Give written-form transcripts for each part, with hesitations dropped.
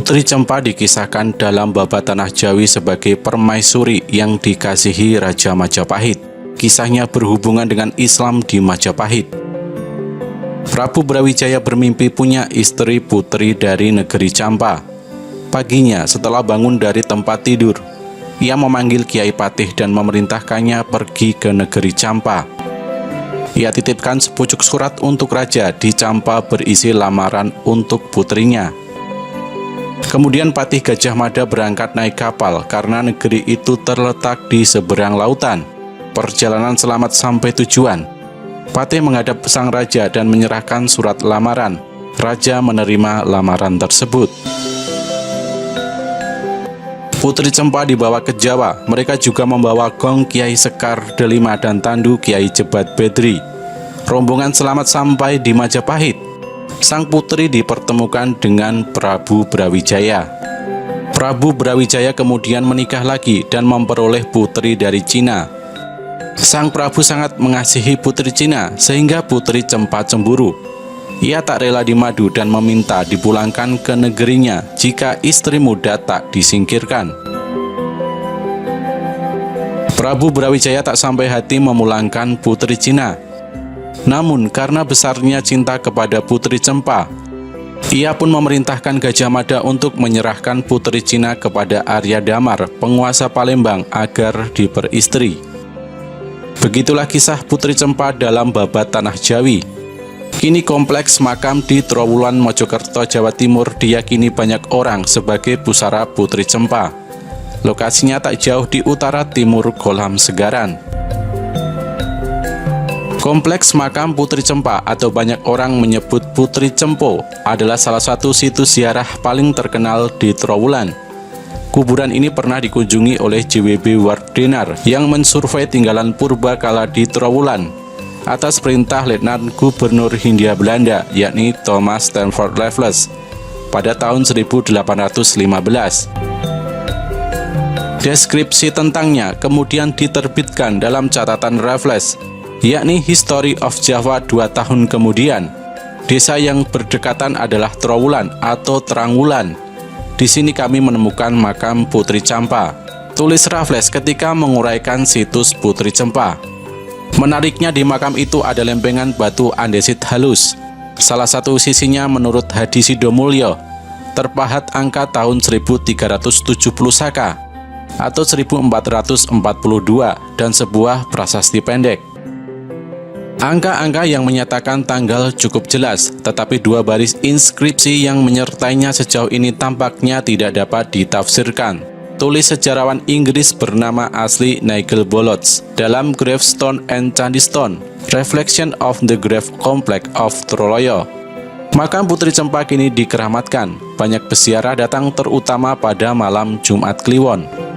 Putri Cempa dikisahkan dalam Babat Tanah Jawi sebagai permaisuri yang dikasihi Raja Majapahit. Kisahnya berhubungan dengan Islam di Majapahit. Prabu Brawijaya bermimpi punya istri putri dari negeri Campa. Paginya, setelah bangun dari tempat tidur, ia memanggil Kiai Patih dan memerintahkannya pergi ke negeri Campa. Ia titipkan sepucuk surat untuk raja di Campa berisi lamaran untuk putrinya. Kemudian Patih Gajah Mada berangkat naik kapal karena negeri itu terletak di seberang lautan. Perjalanan selamat sampai tujuan. Patih menghadap sang raja dan menyerahkan surat lamaran. Raja menerima lamaran tersebut. Putri Cempa dibawa ke Jawa. Mereka juga membawa gong Kiai Sekar Delima dan tandu Kiai Jebat Bedri. Rombongan selamat sampai di Majapahit. Sang putri dipertemukan dengan Prabu Brawijaya. Prabu Brawijaya kemudian menikah lagi dan memperoleh putri dari Cina. Sang Prabu sangat mengasihi putri Cina sehingga Putri Cempa cemburu. Ia tak rela di madu dan meminta dipulangkan ke negerinya jika istri muda tak disingkirkan. Prabu Brawijaya tak sampai hati memulangkan putri Cina. Namun karena besarnya cinta kepada Putri Cempa, ia pun memerintahkan Gajah Mada untuk menyerahkan putri Cina kepada Arya Damar, penguasa Palembang, agar diperistri. Begitulah kisah Putri Cempa dalam Babat Tanah Jawi. Kini kompleks makam di Trowulan, Mojokerto, Jawa Timur diyakini banyak orang sebagai pusara Putri Cempa. Lokasinya tak jauh di utara timur Kolam Segaran. Kompleks makam Putri Cempa atau banyak orang menyebut Putri Cempo adalah salah satu situs ziarah paling terkenal di Trowulan. Kuburan ini pernah dikunjungi oleh JWB Wardenar yang mensurvei tinggalan purba kala di Trowulan atas perintah Letnan Gubernur Hindia Belanda, yakni Thomas Stamford Raffles pada tahun 1815. Deskripsi tentangnya kemudian diterbitkan dalam catatan Raffles, yakni History of Java 2 tahun kemudian. Desa yang berdekatan adalah Trowulan atau Trangwulan. Di sini kami menemukan makam Putri Cempa, tulis Raffles ketika menguraikan situs Putri Cempa. Menariknya di makam itu ada lempengan batu andesit halus. Salah satu sisinya menurut Hadi Sidomulyo terpahat angka tahun 1370 Saka atau 1442 dan sebuah prasasti pendek. Angka-angka yang menyatakan tanggal cukup jelas, tetapi dua baris inskripsi yang menyertainya sejauh ini tampaknya tidak dapat ditafsirkan. Tulis sejarawan Inggris bernama asli Nigel Bollots dalam Gravestone and Candystone, Reflection of the Grave Complex of Troloyo. Makam Putri Cempa kini dikeramatkan. Banyak peziarah datang terutama pada malam Jumat Kliwon.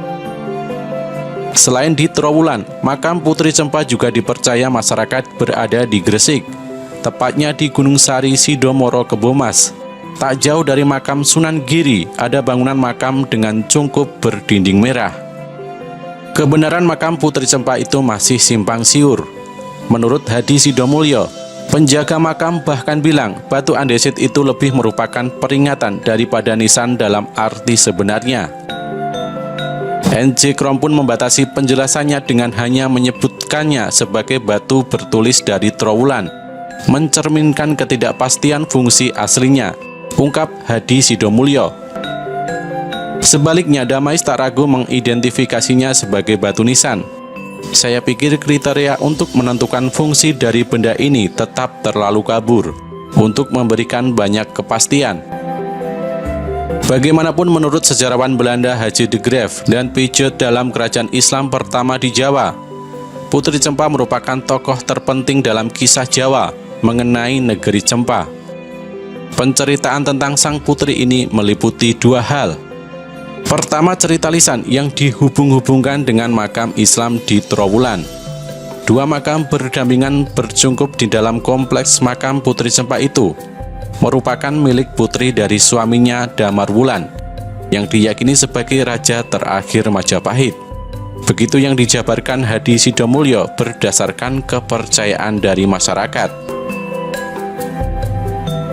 Selain di Trowulan, makam Putri Cempa juga dipercaya masyarakat berada di Gresik, tepatnya di Gunung Sari Sidomoro Kebomas. Tak jauh dari makam Sunan Giri, ada bangunan makam dengan cungkup berdinding merah. Kebenaran makam Putri Cempa itu masih simpang siur. Menurut Hadi Sidomulyo, penjaga makam bahkan bilang batu andesit itu lebih merupakan peringatan daripada nisan dalam arti sebenarnya. N.J. Krom pun membatasi penjelasannya dengan hanya menyebutkannya sebagai batu bertulis dari Trowulan, mencerminkan ketidakpastian fungsi aslinya, ungkap Hadi Sidomulyo. Sebaliknya, Damais tak ragu mengidentifikasinya sebagai batu nisan. Saya pikir kriteria untuk menentukan fungsi dari benda ini tetap terlalu kabur untuk memberikan banyak kepastian. Bagaimanapun menurut sejarawan Belanda H.J. de Graaf dan Pijet dalam kerajaan Islam pertama di Jawa, Putri Cempa merupakan tokoh terpenting dalam kisah Jawa mengenai negeri Cempa. Penceritaan tentang sang putri ini meliputi dua hal. Pertama, cerita lisan yang dihubung-hubungkan dengan makam Islam di Trowulan. Dua makam berdampingan berjungkup di dalam kompleks makam Putri Cempa itu merupakan milik putri dari suaminya Damarwulan yang diyakini sebagai raja terakhir Majapahit. Begitu yang dijabarkan Hadi Sidomulyo berdasarkan kepercayaan dari masyarakat.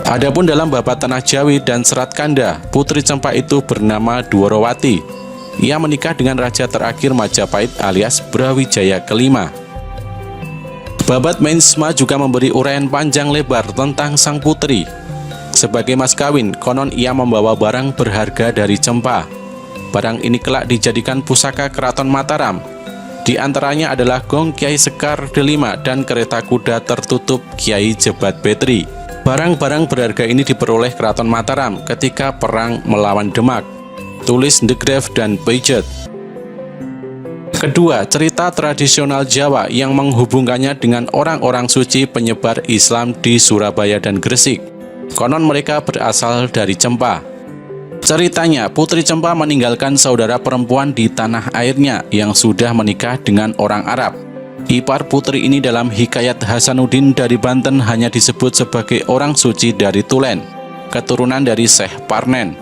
Adapun dalam Babat Tanah Jawi dan Serat Kanda, Putri Cempa itu bernama Dwarawati. Ia menikah dengan raja terakhir Majapahit alias Brawijaya kelima. Babat Meinsma juga memberi uraian panjang lebar tentang sang putri. Sebagai mas kawin, konon ia membawa barang berharga dari Cempa. Barang ini kelak dijadikan pusaka Keraton Mataram. Di antaranya adalah gong Kiai Sekar Delima dan kereta kuda tertutup Kiai Jebat Betri. Barang-barang berharga ini diperoleh Keraton Mataram ketika perang melawan Demak. Tulis De Graaf dan Paget. Kedua, cerita tradisional Jawa yang menghubungkannya dengan orang-orang suci penyebar Islam di Surabaya dan Gresik. Konon mereka berasal dari Cempa. Ceritanya, Putri Cempa meninggalkan saudara perempuan di tanah airnya yang sudah menikah dengan orang Arab. Ipar putri ini dalam Hikayat Hasanuddin dari Banten hanya disebut sebagai orang suci dari Tulen, keturunan dari Syekh Parnen.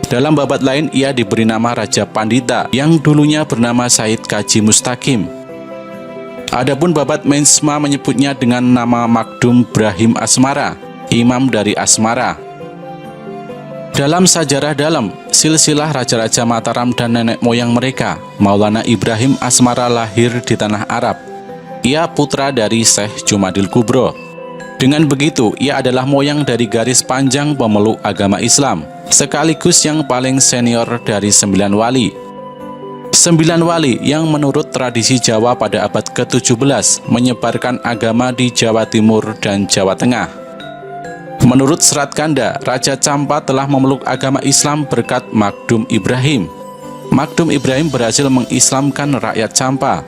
Dalam babat lain, ia diberi nama Raja Pandita yang dulunya bernama Said Kaji Mustaqim. Adapun babat Meinsma menyebutnya dengan nama Makdum Brahim Asmara, imam dari Asmara. Dalam Sajarah Dalam, silsilah raja-raja Mataram dan nenek moyang mereka, Maulana Ibrahim Asmara lahir di tanah Arab. Ia putra dari Syekh Jumadil Kubro. Dengan begitu, ia adalah moyang dari garis panjang pemeluk agama Islam, sekaligus yang paling senior dari 9 wali. 9 wali yang menurut tradisi Jawa pada abad ke-17 menyebarkan agama di Jawa Timur dan Jawa Tengah. Menurut Serat Kanda, Raja Campa telah memeluk agama Islam berkat Makdum Ibrahim. Makdum Ibrahim berhasil mengislamkan rakyat Campa.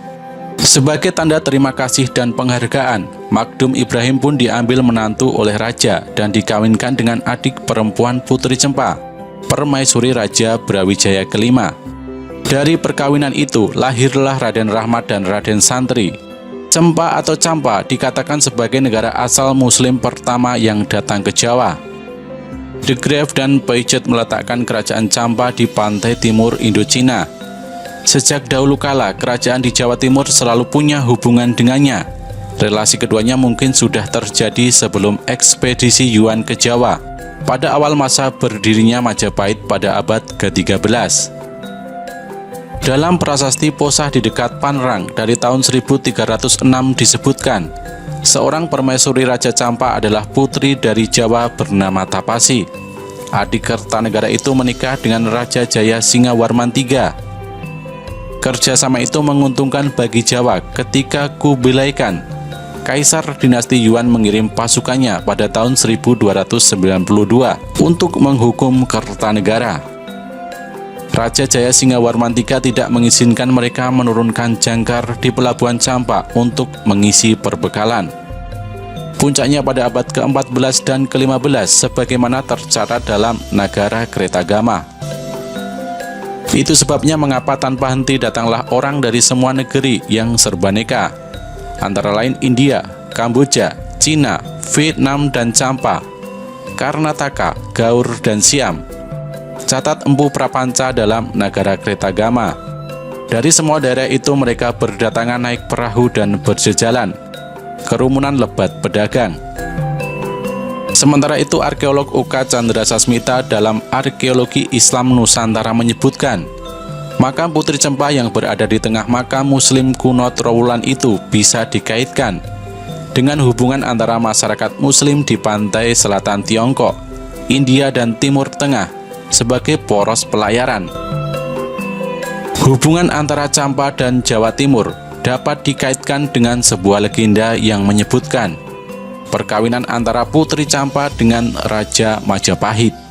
Sebagai tanda terima kasih dan penghargaan, Makdum Ibrahim pun diambil menantu oleh raja dan dikawinkan dengan adik perempuan Putri Cempa, permaisuri Raja Brawijaya kelima. Dari perkawinan itu lahirlah Raden Rahmat dan Raden Santri. Cempa atau Campa dikatakan sebagai negara asal Muslim pertama yang datang ke Jawa. De Graaf dan Paget meletakkan kerajaan Campa di pantai timur Indochina. Sejak dahulu kala, kerajaan di Jawa Timur selalu punya hubungan dengannya. Relasi keduanya mungkin sudah terjadi sebelum ekspedisi Yuan ke Jawa, pada awal masa berdirinya Majapahit pada abad ke-13. Dalam prasasti Posah di dekat Panrang dari tahun 1306 disebutkan, seorang permaisuri Raja Campa adalah putri dari Jawa bernama Tapasi. Adik Kertanegara itu menikah dengan Raja Jaya Singawarman III. Kerjasama itu menguntungkan bagi Jawa ketika Kubilai Khan, Kaisar dinasti Yuan, mengirim pasukannya pada tahun 1292 untuk menghukum Kertanegara. Raja Jaya Singawarman III tidak mengizinkan mereka menurunkan jangkar di pelabuhan Campa untuk mengisi perbekalan. Puncaknya pada abad ke-14 dan ke-15 sebagaimana tercatat dalam Nagara Kretagama. Itu sebabnya mengapa tanpa henti datanglah orang dari semua negeri yang serbaneka, antara lain India, Kamboja, Cina, Vietnam dan Campa, Karnataka, Gaur dan Siam. Catat Empu Prapanca dalam Nagara Kretagama. Dari semua daerah itu mereka berdatangan naik perahu dan berjejalan. Kerumunan lebat pedagang. Sementara itu, arkeolog Oka Chandra Sasmita dalam Arkeologi Islam Nusantara menyebutkan, makam Putri Cempa yang berada di tengah makam Muslim kuno Trowulan itu bisa dikaitkan dengan hubungan antara masyarakat Muslim di pantai selatan Tiongkok, India dan Timur Tengah sebagai poros pelayaran. Hubungan antara Campa dan Jawa Timur dapat dikaitkan dengan sebuah legenda yang menyebutkan perkawinan antara Putri Campa dengan Raja Majapahit.